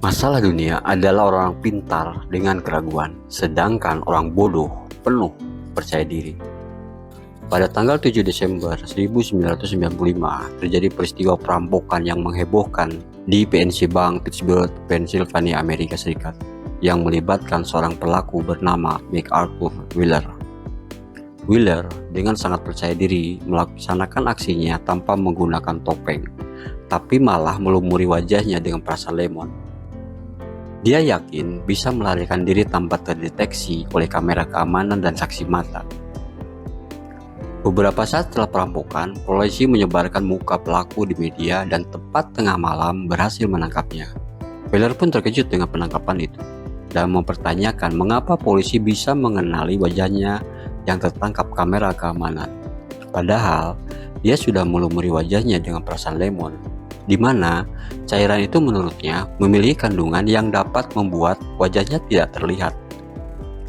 Masalah dunia adalah orang pintar dengan keraguan, sedangkan orang bodoh penuh percaya diri. Pada tanggal 7 Desember 1995, terjadi peristiwa perampokan yang menghebohkan di PNC Bank Pittsburgh, Pennsylvania, Amerika Serikat, yang melibatkan seorang pelaku bernama MacArthur Wheeler. Wheeler dengan sangat percaya diri melaksanakan aksinya tanpa menggunakan topeng, tapi malah melumuri wajahnya dengan perasan lemon. Dia yakin bisa melarikan diri tanpa terdeteksi oleh kamera keamanan dan saksi mata. Beberapa saat setelah perampokan, polisi menyebarkan muka pelaku di media dan tepat tengah malam berhasil menangkapnya. Wheeler pun terkejut dengan penangkapan itu dan mempertanyakan mengapa polisi bisa mengenali wajahnya yang tertangkap kamera keamanan. Padahal, dia sudah melumuri wajahnya dengan perasan lemon, di mana cairan itu menurutnya memiliki kandungan yang dapat membuat wajahnya tidak terlihat.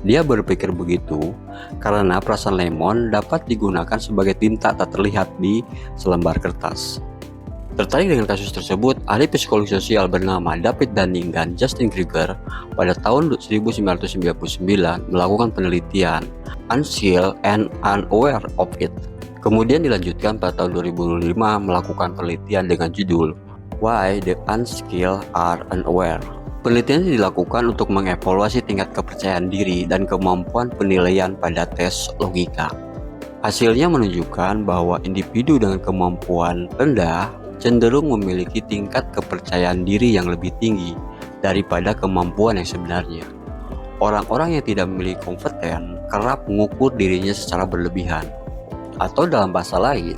Dia berpikir begitu karena perasan lemon dapat digunakan sebagai tinta tak terlihat di selembar kertas. Tertarik dengan kasus tersebut, ahli psikologi sosial bernama David Dunning dan Justin Kruger pada tahun 1999 melakukan penelitian Unskilled and Unaware of It. Kemudian dilanjutkan pada tahun 2005 melakukan penelitian dengan judul Why the Unskilled Are Unaware. Penelitian ini dilakukan untuk mengevaluasi tingkat kepercayaan diri dan kemampuan penilaian pada tes logika. Hasilnya menunjukkan bahwa individu dengan kemampuan rendah cenderung memiliki tingkat kepercayaan diri yang lebih tinggi daripada kemampuan yang sebenarnya. Orang-orang yang tidak memiliki kompeten kerap mengukur dirinya secara berlebihan. Atau dalam bahasa lain,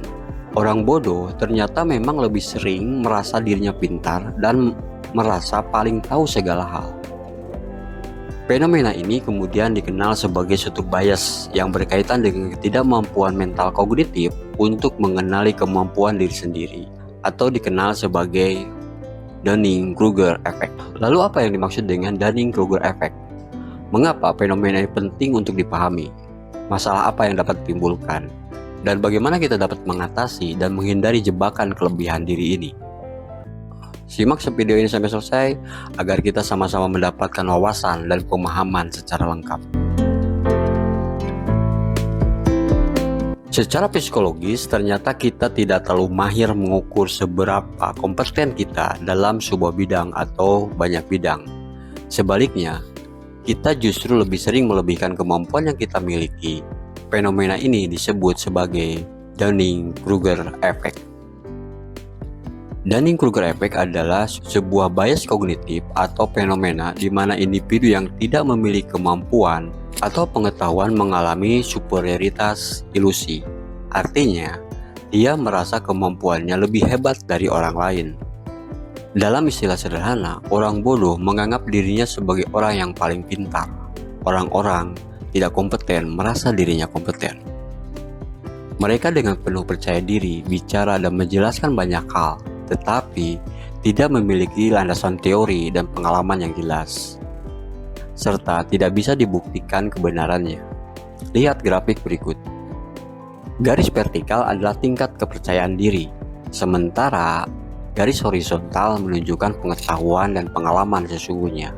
orang bodoh ternyata memang lebih sering merasa dirinya pintar dan merasa paling tahu segala hal. Fenomena ini kemudian dikenal sebagai suatu bias yang berkaitan dengan ketidakmampuan mental kognitif untuk mengenali kemampuan diri sendiri, atau dikenal sebagai Dunning-Kruger Effect. Lalu apa yang dimaksud dengan Dunning-Kruger Effect? Mengapa fenomena ini penting untuk dipahami? Masalah apa yang dapat ditimbulkan? Dan bagaimana kita dapat mengatasi dan menghindari jebakan kelebihan diri ini? Simak video ini sampai selesai agar kita sama-sama mendapatkan wawasan dan pemahaman secara lengkap. Secara psikologis, ternyata kita tidak terlalu mahir mengukur seberapa kompeten kita dalam sebuah bidang atau banyak bidang. Sebaliknya, kita justru lebih sering melebihkan kemampuan yang kita miliki. Fenomena ini disebut sebagai Dunning-Kruger Effect. Dunning-Kruger Effect adalah sebuah bias kognitif atau fenomena di mana individu yang tidak memiliki kemampuan atau pengetahuan mengalami superioritas ilusi. Artinya, dia merasa kemampuannya lebih hebat dari orang lain. Dalam istilah sederhana, orang bodoh menganggap dirinya sebagai orang yang paling pintar. Orang-orang tidak kompeten merasa dirinya kompeten. Mereka dengan penuh percaya diri bicara dan menjelaskan banyak hal, tetapi tidak memiliki landasan teori dan pengalaman yang jelas, serta tidak bisa dibuktikan kebenarannya. Lihat grafik berikut. Garis vertikal adalah tingkat kepercayaan diri, sementara garis horizontal menunjukkan pengetahuan dan pengalaman sesungguhnya.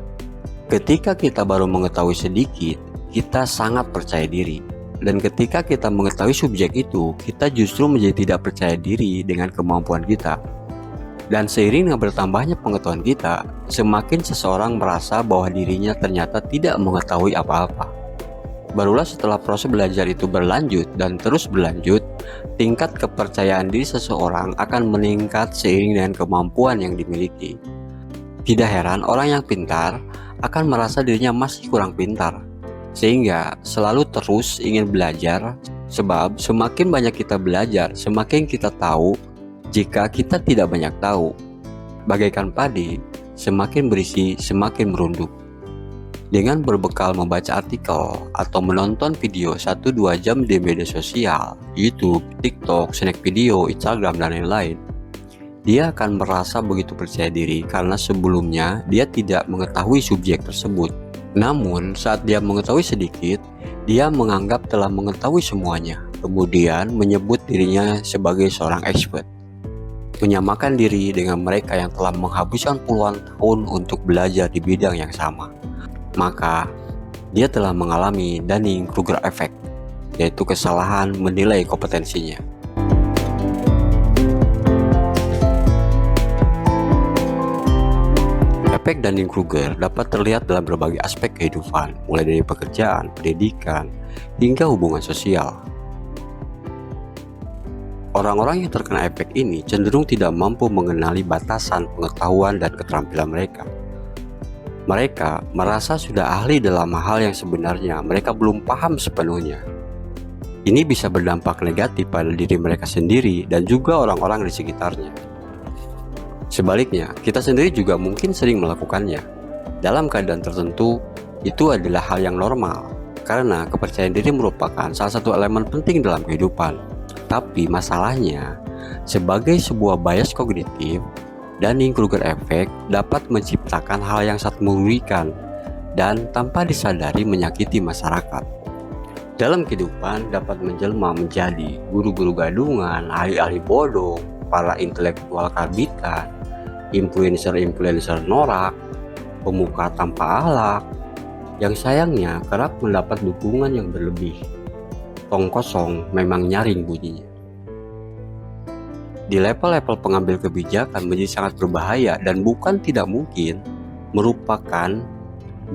Ketika kita baru mengetahui sedikit, kita sangat percaya diri. Dan ketika kita mengetahui subjek itu, kita justru menjadi tidak percaya diri dengan kemampuan kita. Dan seiring dengan bertambahnya pengetahuan kita, semakin seseorang merasa bahwa dirinya ternyata tidak mengetahui apa-apa. Barulah setelah proses belajar itu berlanjut dan terus berlanjut, tingkat kepercayaan diri seseorang akan meningkat seiring dengan kemampuan yang dimiliki. Tidak heran orang yang pintar akan merasa dirinya masih kurang pintar, sehingga selalu terus ingin belajar, sebab semakin banyak kita belajar, semakin kita tahu. Jika kita tidak banyak tahu, bagaikan padi, semakin berisi semakin merunduk. Dengan berbekal membaca artikel atau menonton video 1-2 jam di media sosial, YouTube, TikTok, snack video, Instagram, dan lain-lain, dia akan merasa begitu percaya diri karena sebelumnya dia tidak mengetahui subjek tersebut. Namun saat dia mengetahui sedikit, dia menganggap telah mengetahui semuanya, kemudian menyebut dirinya sebagai seorang expert. menyamakan diri dengan mereka yang telah menghabiskan puluhan tahun untuk belajar di bidang yang sama. Maka, dia telah mengalami Dunning-Kruger effect, yaitu kesalahan menilai kompetensinya. Efek Dunning-Kruger dapat terlihat dalam berbagai aspek kehidupan, mulai dari pekerjaan, pendidikan, hingga hubungan sosial. Orang-orang yang terkena efek ini cenderung tidak mampu mengenali batasan pengetahuan dan keterampilan mereka. Mereka merasa sudah ahli dalam hal yang sebenarnya mereka belum paham sepenuhnya. Ini bisa berdampak negatif pada diri mereka sendiri dan juga orang-orang di sekitarnya. Sebaliknya, kita sendiri juga mungkin sering melakukannya. Dalam keadaan tertentu, itu adalah hal yang normal, karena kepercayaan diri merupakan salah satu elemen penting dalam kehidupan. Tapi masalahnya, sebagai sebuah bias kognitif, Dunning-Kruger effect dapat menciptakan hal yang sangat merugikan dan tanpa disadari menyakiti masyarakat. Dalam kehidupan dapat menjelma menjadi guru-guru gadungan, ahli-ahli bodoh, para intelektual karbitan, influencer-influencer norak, pemuka tanpa akhlak, yang sayangnya kerap mendapat dukungan yang berlebih. Tong kosong memang nyaring bunyinya. Di level-level pengambil kebijakan menjadi sangat berbahaya dan bukan tidak mungkin merupakan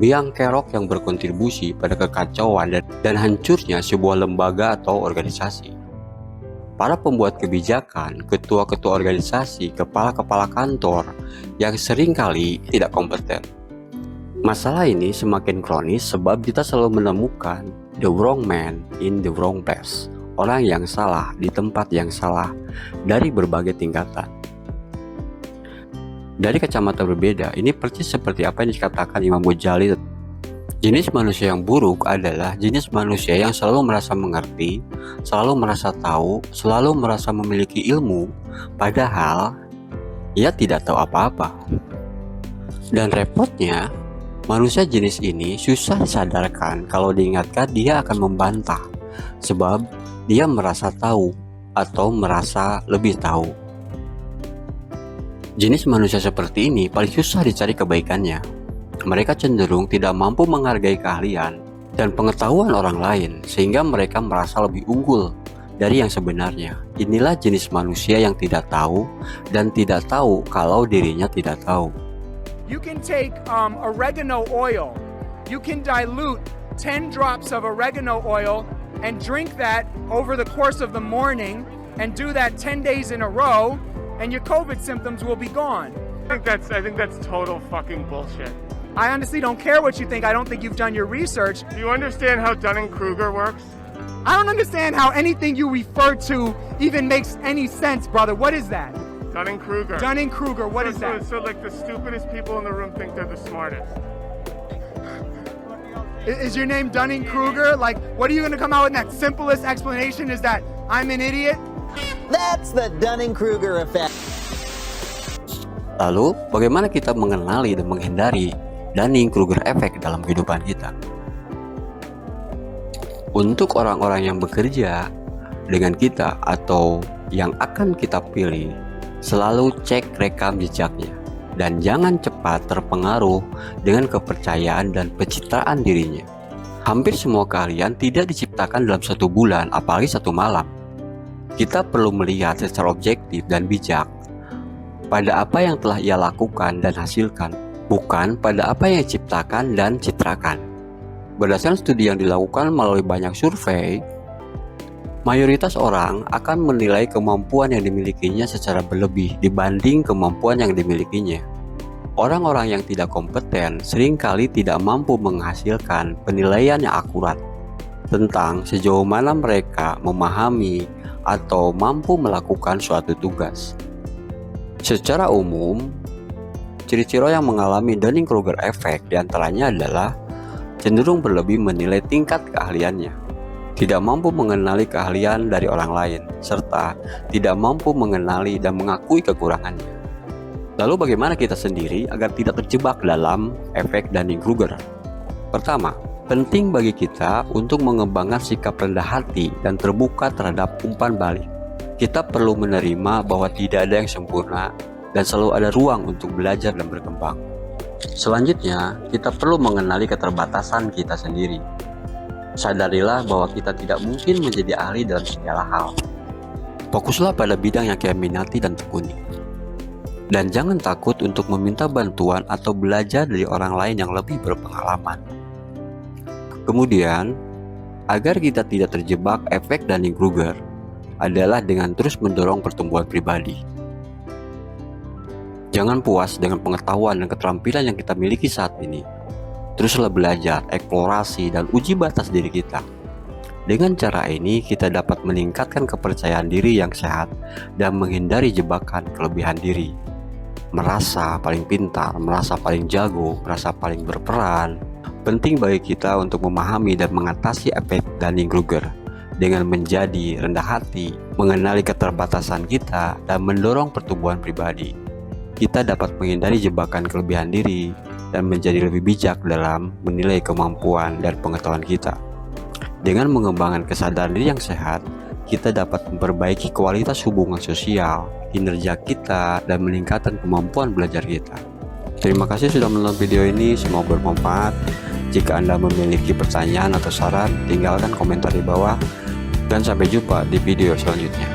biang kerok yang berkontribusi pada kekacauan dan hancurnya sebuah lembaga atau organisasi. Para pembuat kebijakan, ketua-ketua organisasi, kepala-kepala kantor yang seringkali tidak kompeten. Masalah ini semakin kronis sebab kita selalu menemukan the wrong man in the wrong place, orang yang salah di tempat yang salah dari berbagai tingkatan. Dari kacamata berbeda, ini persis seperti apa yang dikatakan Imam Ghazali. Jenis manusia yang buruk adalah jenis manusia yang selalu merasa mengerti, selalu merasa tahu, selalu merasa memiliki ilmu, padahal ia tidak tahu apa-apa. Dan repotnya, manusia jenis ini susah disadarkan kalau diingatkan dia akan membantah, sebab dia merasa tahu atau merasa lebih tahu. Jenis manusia seperti ini paling susah dicari kebaikannya. Mereka cenderung tidak mampu menghargai keahlian dan pengetahuan orang lain sehingga mereka merasa lebih unggul dari yang sebenarnya. Inilah jenis manusia yang tidak tahu dan tidak tahu kalau dirinya tidak tahu. You can take oregano oil. You can dilute 10 drops of oregano oil and drink that over the course of the morning and do that 10 days in a row and your COVID symptoms will be gone. I think that's total fucking bullshit. I honestly don't care what you think. I don't think you've done your research. Do you understand how Dunning-Kruger works? I don't understand how anything you refer to even makes any sense, brother. What is that? Dunning-Kruger. Dunning-Kruger, what is that? So like the stupidest people in the room think they're the smartest. Is your name Dunning-Kruger? Like, what are you going to come out with? That simplest explanation is that I'm an idiot? That's the Dunning-Kruger effect. Lalu, bagaimana kita mengenali dan menghindari Dunning-Kruger effect dalam kehidupan kita? Untuk orang-orang yang bekerja dengan kita atau yang akan kita pilih, selalu cek rekam jejaknya dan jangan cepat terpengaruh dengan kepercayaan dan pencitraan dirinya. Hampir semua keahlian tidak diciptakan dalam 1 bulan, apalagi 1 malam. Kita perlu melihat secara objektif dan bijak pada apa yang telah ia lakukan dan hasilkan, bukan pada apa yang diciptakan dan citrakan. Berdasarkan studi yang dilakukan melalui banyak survei, mayoritas orang akan menilai kemampuan yang dimilikinya secara berlebih dibanding kemampuan yang dimilikinya. Orang-orang yang tidak kompeten seringkali tidak mampu menghasilkan penilaian yang akurat tentang sejauh mana mereka memahami atau mampu melakukan suatu tugas. Secara umum, ciri-ciri yang mengalami Dunning-Kruger effect diantaranya adalah cenderung berlebih menilai tingkat keahliannya, tidak mampu mengenali keahlian dari orang lain, serta tidak mampu mengenali dan mengakui kekurangannya. Lalu bagaimana kita sendiri agar tidak terjebak dalam efek Dunning-Kruger? Pertama, penting bagi kita untuk mengembangkan sikap rendah hati dan terbuka terhadap umpan balik. Kita perlu menerima bahwa tidak ada yang sempurna dan selalu ada ruang untuk belajar dan berkembang. Selanjutnya, kita perlu mengenali keterbatasan kita sendiri. Sadarilah bahwa kita tidak mungkin menjadi ahli dalam segala hal. Fokuslah pada bidang yang kita minati dan tekuni. Dan jangan takut untuk meminta bantuan atau belajar dari orang lain yang lebih berpengalaman. Kemudian, agar kita tidak terjebak efek Dunning-Kruger, adalah dengan terus mendorong pertumbuhan pribadi. Jangan puas dengan pengetahuan dan keterampilan yang kita miliki saat ini. Teruslah belajar, eksplorasi, dan uji batas diri kita. Dengan cara ini, kita dapat meningkatkan kepercayaan diri yang sehat dan menghindari jebakan kelebihan diri. Merasa paling pintar, merasa paling jago, merasa paling berperan. Penting bagi kita untuk memahami dan mengatasi efek Dunning-Kruger dengan menjadi rendah hati, mengenali keterbatasan kita, dan mendorong pertumbuhan pribadi. Kita dapat menghindari jebakan kelebihan diri dan menjadi lebih bijak dalam menilai kemampuan dan pengetahuan kita. Dengan mengembangkan kesadaran diri yang sehat, kita dapat memperbaiki kualitas hubungan sosial, kinerja kita, dan meningkatkan kemampuan belajar kita. Terima kasih sudah menonton video ini, semoga bermanfaat. Jika Anda memiliki pertanyaan atau saran, tinggalkan komentar di bawah. Dan sampai jumpa di video selanjutnya.